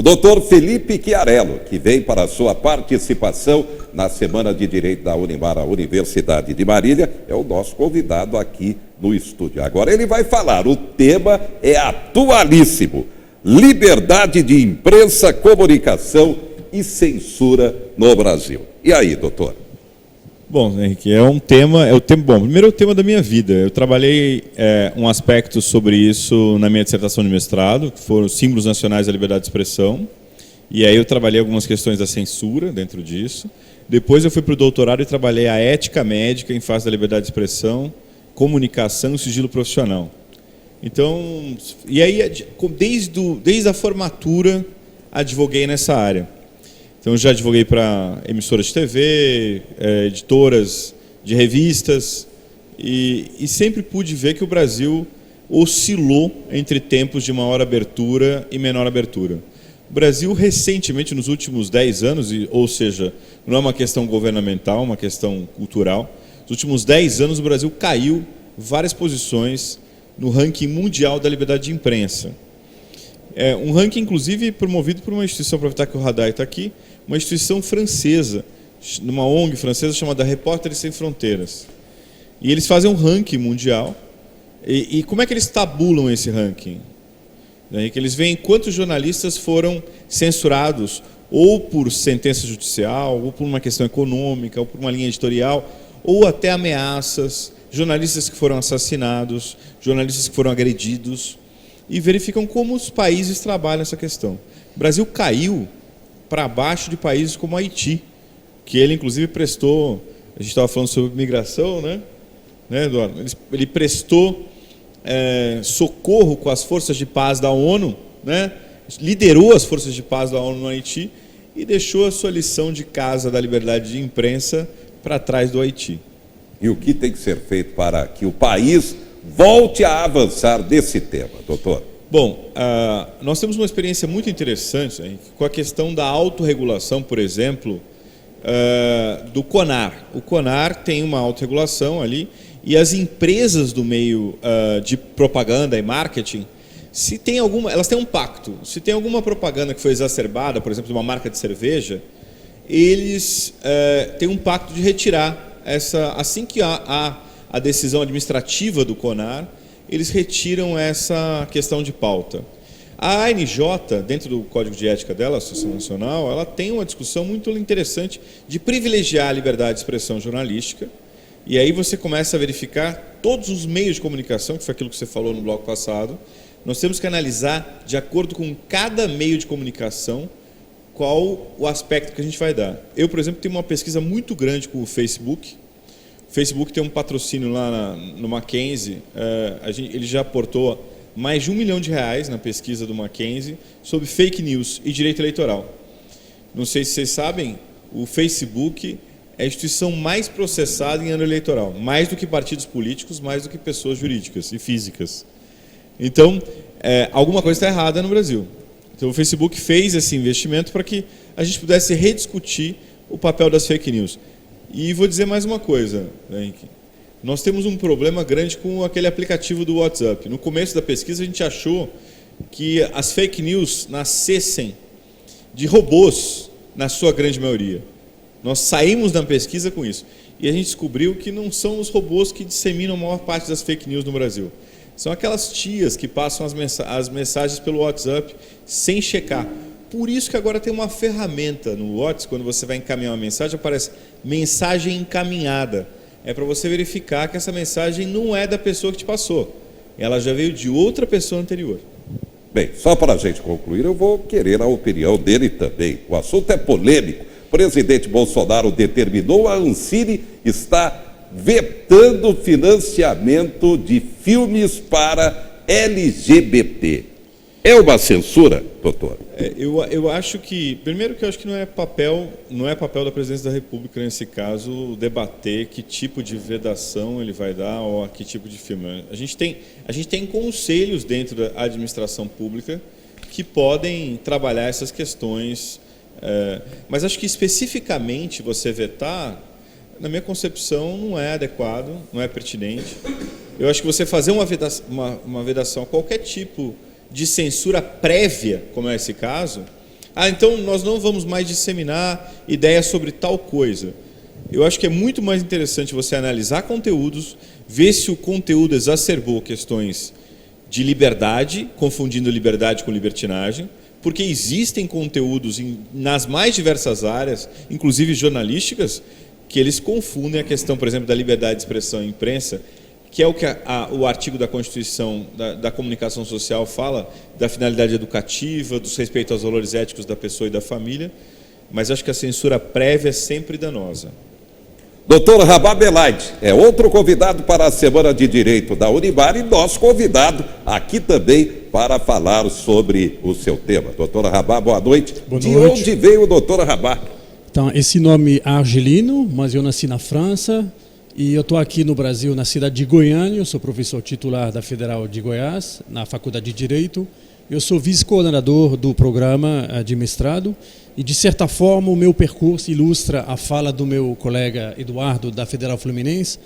doutor Felipe Chiarello, que vem para a sua participação na Semana de Direito da Unimar, a Universidade de Marília, é o nosso convidado aqui no estúdio. Agora ele vai falar, o tema é atualíssimo: liberdade de imprensa, comunicação e censura no Brasil. E aí, doutor? Bom, Henrique, bom, primeiro é o tema da minha vida. Eu trabalhei um aspecto sobre isso na minha dissertação de mestrado, que foram os símbolos nacionais da liberdade de expressão, e aí eu trabalhei algumas questões da censura dentro disso. Depois eu fui para o doutorado e trabalhei a ética médica em face da liberdade de expressão, comunicação e sigilo profissional. Então, e aí desde a formatura advoguei nessa área. Então, eu já advoguei para emissoras de TV, editoras de revistas, e sempre pude ver que o Brasil oscilou entre tempos de maior abertura e menor abertura. O Brasil, recentemente, nos últimos 10 anos, ou seja, não é uma questão governamental, é uma questão cultural, nos últimos 10 anos o Brasil caiu várias posições no ranking mundial da liberdade de imprensa. Um ranking, inclusive, promovido por uma instituição, aproveitar que o Radai está aqui, uma instituição francesa, numa ONG francesa chamada Repórteres Sem Fronteiras. E eles fazem um ranking mundial. E como é que eles tabulam esse ranking? Que eles veem quantos jornalistas foram censurados, ou por sentença judicial, ou por uma questão econômica, ou por uma linha editorial, ou até ameaças, jornalistas que foram assassinados, jornalistas que foram agredidos, e verificam como os países trabalham essa questão. O Brasil caiu para baixo de países como Haiti, que ele inclusive prestou, a gente estava falando sobre migração, né, Eduardo? Ele prestou socorro com as forças de paz da ONU, né? Liderou as forças de paz da ONU no Haiti e deixou a sua lição de casa da liberdade de imprensa para trás do Haiti. E o que tem que ser feito para que o país volte a avançar desse tema, doutor? Bom, nós temos uma experiência muito interessante, hein, com a questão da autorregulação, por exemplo, do CONAR. O CONAR tem uma autorregulação ali, e as empresas do meio de propaganda e marketing, elas têm um pacto. Se tem alguma propaganda que foi exacerbada, por exemplo, de uma marca de cerveja, eles têm um pacto de retirar assim que há a decisão administrativa do CONAR, eles retiram essa questão de pauta. A ANJ, dentro do Código de Ética dela, a Associação Nacional, ela tem uma discussão muito interessante de privilegiar a liberdade de expressão jornalística, e aí você começa a verificar todos os meios de comunicação, que foi aquilo que você falou no bloco passado. Nós temos que analisar, de acordo com cada meio de comunicação, qual o aspecto que a gente vai dar. Eu, por exemplo, tenho uma pesquisa muito grande com o Facebook. O Facebook tem um patrocínio lá no Mackenzie, ele já aportou mais de R$1 milhão na pesquisa do Mackenzie sobre fake news e direito eleitoral. Não sei se vocês sabem, o Facebook é a instituição mais processada em ano eleitoral, mais do que partidos políticos, mais do que pessoas jurídicas e físicas. Então, alguma coisa está errada no Brasil. Então, o Facebook fez esse investimento para que a gente pudesse rediscutir o papel das fake news. E vou dizer mais uma coisa, Henrique. Nós temos um problema grande com aquele aplicativo do WhatsApp. No começo da pesquisa, a gente achou que as fake news nascessem de robôs, na sua grande maioria. Nós saímos da pesquisa com isso. E a gente descobriu que não são os robôs que disseminam a maior parte das fake news no Brasil. São aquelas tias que passam as mensagens pelo WhatsApp sem checar. Por isso que agora tem uma ferramenta no WhatsApp, quando você vai encaminhar uma mensagem, aparece mensagem encaminhada. É para você verificar que essa mensagem não é da pessoa que te passou. Ela já veio de outra pessoa anterior. Bem, só para a gente concluir, eu vou querer a opinião dele também. O assunto é polêmico. O presidente Bolsonaro determinou a Ancine está vetando financiamento de filmes para LGBT. É uma censura, doutor? Eu acho que, primeiro que eu acho que não é papel da presidência da República, nesse caso, debater que tipo de vedação ele vai dar ou a que tipo de filme. A gente tem conselhos dentro da administração pública que podem trabalhar essas questões, mas acho que especificamente você vetar, na minha concepção, não é adequado, não é pertinente. Eu acho que você fazer uma vedação a qualquer tipo de censura prévia, como é esse caso, Então nós não vamos mais disseminar ideias sobre tal coisa. Eu acho que é muito mais interessante você analisar conteúdos, ver se o conteúdo exacerbou questões de liberdade, confundindo liberdade com libertinagem, porque existem conteúdos nas mais diversas áreas, inclusive jornalísticas, que eles confundem a questão, por exemplo, da liberdade de expressão e imprensa, que é o que o artigo da Constituição da Comunicação Social fala, da finalidade educativa, do respeito aos valores éticos da pessoa e da família, mas acho que a censura prévia é sempre danosa. Doutor Rabá Belaide é outro convidado para a Semana de Direito da Unimar e nosso convidado aqui também para falar sobre o seu tema. Doutor Rabá, boa noite. Boa de noite. onde veio o doutor Rabá? Então, esse nome é argelino, mas eu nasci na França e eu estou aqui no Brasil, na cidade de Goiânia. Eu sou professor titular da Federal de Goiás, na Faculdade de Direito. Eu sou vice-coordenador do programa de mestrado e, de certa forma, o meu percurso ilustra a fala do meu colega Eduardo, da Federal Fluminense,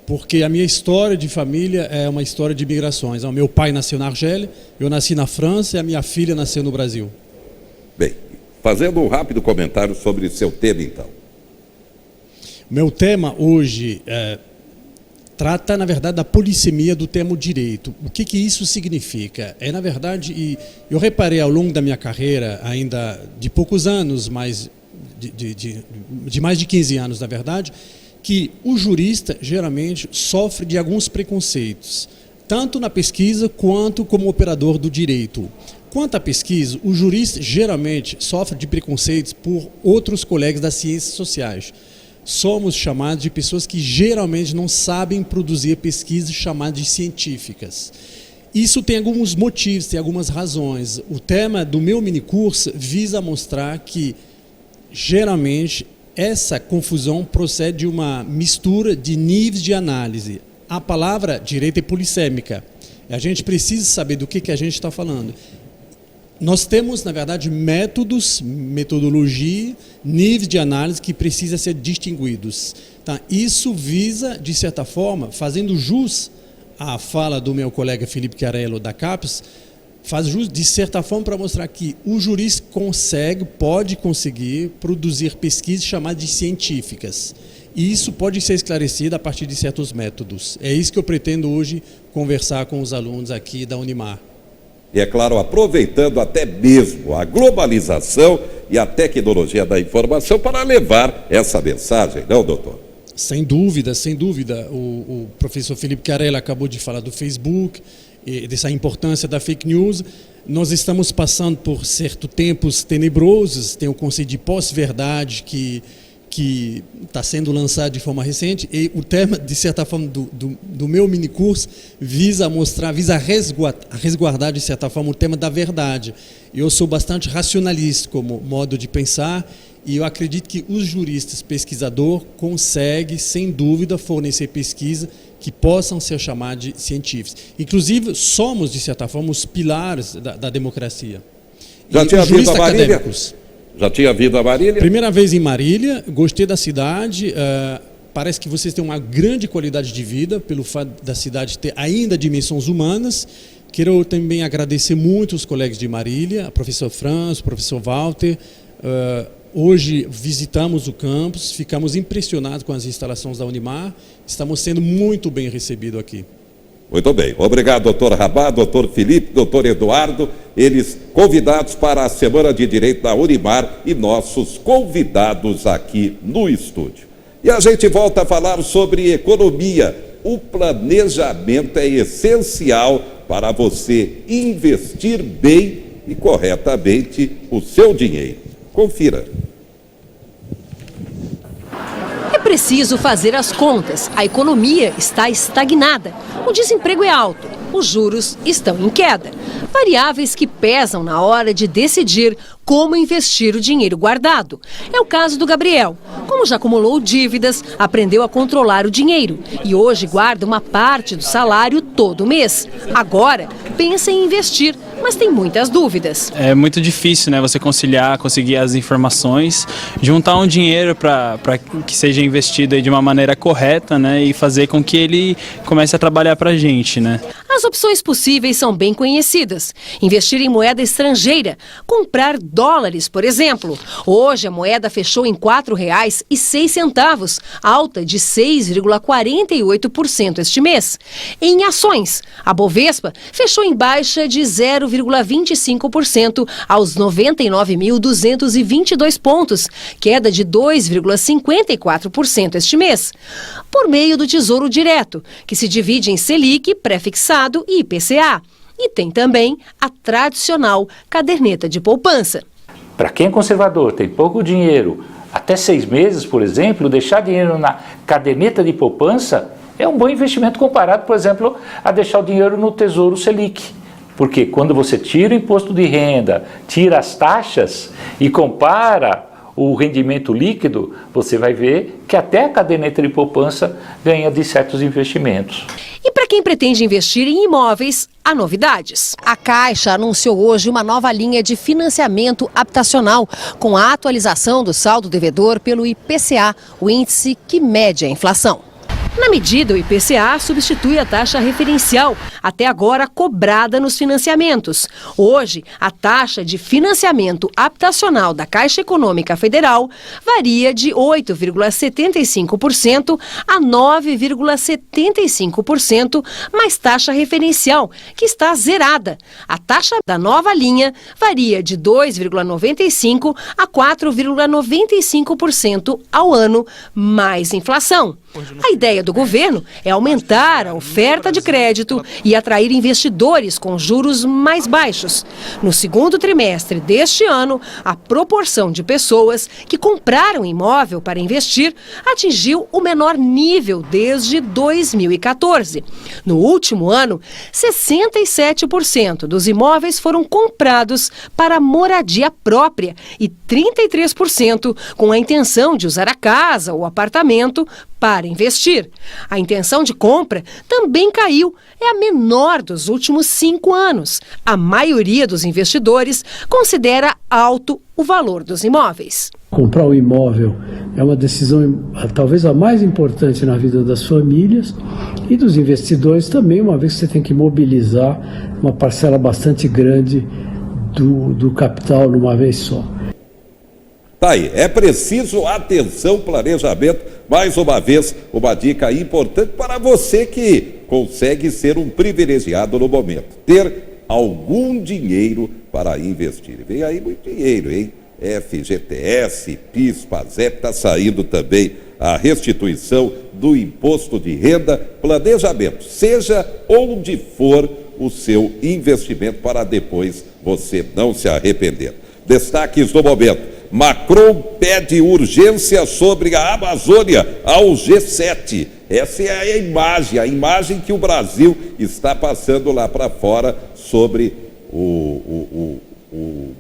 porque a minha história de família é uma história de migrações. O meu pai nasceu na Argélia, eu nasci na França e a minha filha nasceu no Brasil. Bem, fazendo um rápido comentário sobre seu tema, então. Meu tema hoje trata, na verdade, da polissemia do termo direito. O que isso significa? Na verdade, e eu reparei ao longo da minha carreira, ainda de poucos anos, mas de mais de 15 anos, na verdade, que o jurista geralmente sofre de alguns preconceitos, tanto na pesquisa quanto como operador do direito. Quanto à pesquisa, o jurista geralmente sofre de preconceitos por outros colegas das ciências sociais. Somos chamados de pessoas que geralmente não sabem produzir pesquisas chamadas de científicas. Isso tem alguns motivos, tem algumas razões. O tema do meu minicurso visa mostrar que, geralmente, essa confusão procede de uma mistura de níveis de análise. A palavra direito é polissêmica. A gente precisa saber do que a gente está falando. Nós temos, na verdade, métodos, metodologia, níveis de análise que precisam ser distinguidos. Tá? Isso visa, de certa forma, fazendo jus à fala do meu colega Felipe Chiarello, da CAPES, faz jus, de certa forma, para mostrar que o jurista pode conseguir produzir pesquisas chamadas de científicas. E isso pode ser esclarecido a partir de certos métodos. É isso que eu pretendo hoje conversar com os alunos aqui da Unimar. E, é claro, aproveitando até mesmo a globalização e a tecnologia da informação para levar essa mensagem, não, doutor? Sem dúvida, sem dúvida. O professor Felipe Chiarello acabou de falar do Facebook, e dessa importância da fake news. Nós estamos passando por certos tempos tenebrosos, tem o conceito de pós-verdade que está sendo lançado de forma recente, e o tema, de certa forma, do meu minicurso visa resguardar, de certa forma, o tema da verdade. Eu sou bastante racionalista como modo de pensar, e eu acredito que os juristas, pesquisadores, conseguem, sem dúvida, fornecer pesquisa que possam ser chamadas de científicas. Inclusive, somos, de certa forma, os pilares da democracia. Já tinha vindo a Marília? Já tinha vindo a Marília? Primeira vez em Marília, gostei da cidade, parece que vocês têm uma grande qualidade de vida, pelo fato da cidade ter ainda dimensões humanas. Quero também agradecer muito os colegas de Marília, o professor Franz, o professor Walter. Hoje visitamos o campus, ficamos impressionados com as instalações da Unimar, estamos sendo muito bem recebidos aqui. Muito bem. Obrigado, doutor Rabá, doutor Felipe, doutor Eduardo, eles convidados para a Semana de Direito da Unimar e nossos convidados aqui no estúdio. E a gente volta a falar sobre economia. O planejamento é essencial para você investir bem e corretamente o seu dinheiro. Confira. É preciso fazer as contas. A economia está estagnada. O desemprego é alto. Os juros estão em queda. Variáveis que pesam na hora de decidir como investir o dinheiro guardado. É o caso do Gabriel. Como já acumulou dívidas, aprendeu a controlar o dinheiro e hoje guarda uma parte do salário todo mês. Agora, pensa em investir, mas tem muitas dúvidas. É muito difícil, né, você conciliar, conseguir as informações, juntar um dinheiro para que seja investido aí de uma maneira correta, né, e fazer com que ele comece a trabalhar para a gente, né. As opções possíveis são bem conhecidas. Investir em moeda estrangeira, comprar dólares, por exemplo. Hoje a moeda fechou em R$ 4,06, alta de 6,48% este mês. Em ações, a Bovespa fechou em baixa de 0,25% aos 99.222 pontos, queda de 2,54% este mês. Por meio do Tesouro Direto, que se divide em Selic, pré-fixado e IPCA. E tem também a tradicional caderneta de poupança. Para quem é conservador, tem pouco dinheiro, até 6 meses, por exemplo, deixar dinheiro na caderneta de poupança é um bom investimento comparado, por exemplo, a deixar o dinheiro no Tesouro Selic. Porque quando você tira o imposto de renda, tira as taxas e compara o rendimento líquido, você vai ver que até a caderneta de poupança ganha de certos investimentos. E para quem pretende investir em imóveis, há novidades. A Caixa anunciou hoje uma nova linha de financiamento habitacional, com a atualização do saldo devedor pelo IPCA, o índice que mede a inflação. Na medida, o IPCA substitui a taxa referencial, até agora cobrada nos financiamentos. Hoje, a taxa de financiamento habitacional da Caixa Econômica Federal varia de 8,75% a 9,75%, mais taxa referencial, que está zerada. A taxa da nova linha varia de 2,95% a 4,95% ao ano, mais inflação. A ideia do governo é aumentar a oferta de crédito e atrair investidores com juros mais baixos. No segundo trimestre deste ano, a proporção de pessoas que compraram imóvel para investir atingiu o menor nível desde 2014. No último ano, 67% dos imóveis foram comprados para moradia própria e 33% com a intenção de usar a casa ou apartamento para investir. A intenção de compra também caiu, é a menor dos últimos 5 anos. A maioria dos investidores considera alto o valor dos imóveis. Comprar um imóvel é uma decisão talvez a mais importante na vida das famílias e dos investidores também, uma vez que você tem que mobilizar uma parcela bastante grande do capital numa vez só. Tá aí, é preciso atenção, planejamento. Mais uma vez, uma dica importante para você que consegue ser um privilegiado no momento. Ter algum dinheiro para investir. Vem aí muito dinheiro, hein? FGTS, PIS, PASEP, está saindo também a restituição do imposto de renda. Planejamento, seja onde for o seu investimento para depois você não se arrepender. Destaques do momento. Macron pede urgência sobre a Amazônia ao G7. Essa é a imagem que o Brasil está passando lá para fora sobre o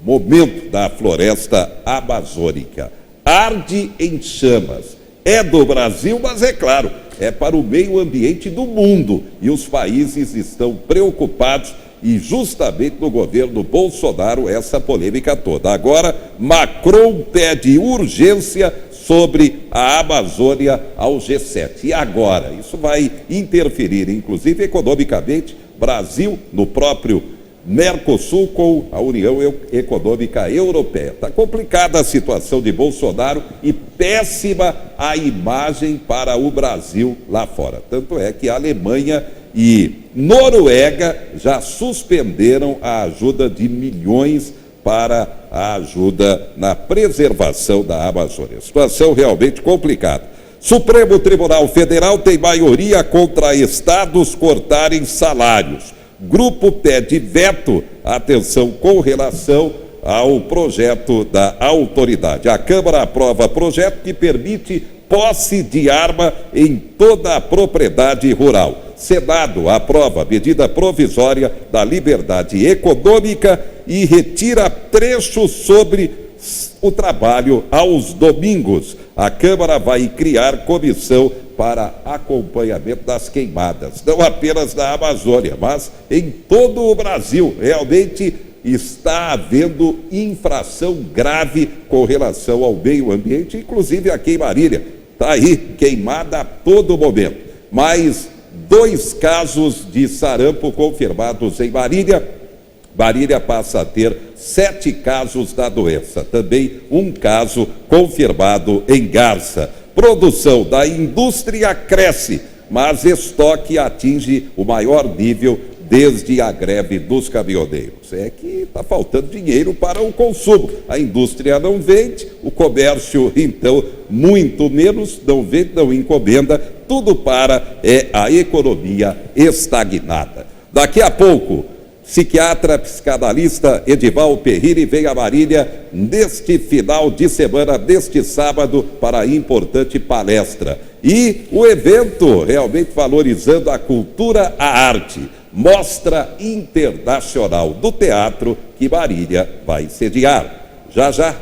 momento da floresta amazônica. Arde em chamas. É do Brasil, mas é claro, é para o meio ambiente do mundo. E os países estão preocupados. E justamente no governo Bolsonaro essa polêmica toda. Agora, Macron pede urgência sobre a Amazônia ao G7. E agora? Isso vai interferir, inclusive economicamente, Brasil no próprio Mercosul com a União Econômica Europeia. Está complicada a situação de Bolsonaro e péssima a imagem para o Brasil lá fora. Tanto é que a Alemanha e Noruega já suspenderam a ajuda de milhões para a ajuda na preservação da Amazônia. Situação realmente complicada. Supremo Tribunal Federal tem maioria contra estados cortarem salários. Grupo pede veto, atenção, com relação ao projeto da autoridade. A Câmara aprova projeto que permite posse de arma em toda a propriedade rural. Senado aprova medida provisória da liberdade econômica e retira trechos sobre o trabalho aos domingos. A Câmara vai criar comissão para acompanhamento das queimadas, não apenas na Amazônia, mas em todo o Brasil. Realmente está havendo infração grave com relação ao meio ambiente, inclusive aqui em Marília. Está aí, queimada a todo momento. Mas 2 casos de sarampo confirmados em Marília. Marília passa a ter 7 casos da doença. Também 1 caso confirmado em Garça. Produção da indústria cresce, mas estoque atinge o maior nível desde a greve dos caminhoneiros. É que está faltando dinheiro para o consumo. A indústria não vende, o comércio, então, muito menos, não vende, não encomenda, tudo para a economia estagnada. Daqui a pouco, psiquiatra, psicanalista Edival Perrine vem a Marília neste final de semana, neste sábado, para a importante palestra. E o evento realmente valorizando a cultura, a arte. Mostra Internacional do Teatro que Marília vai sediar. Já, já.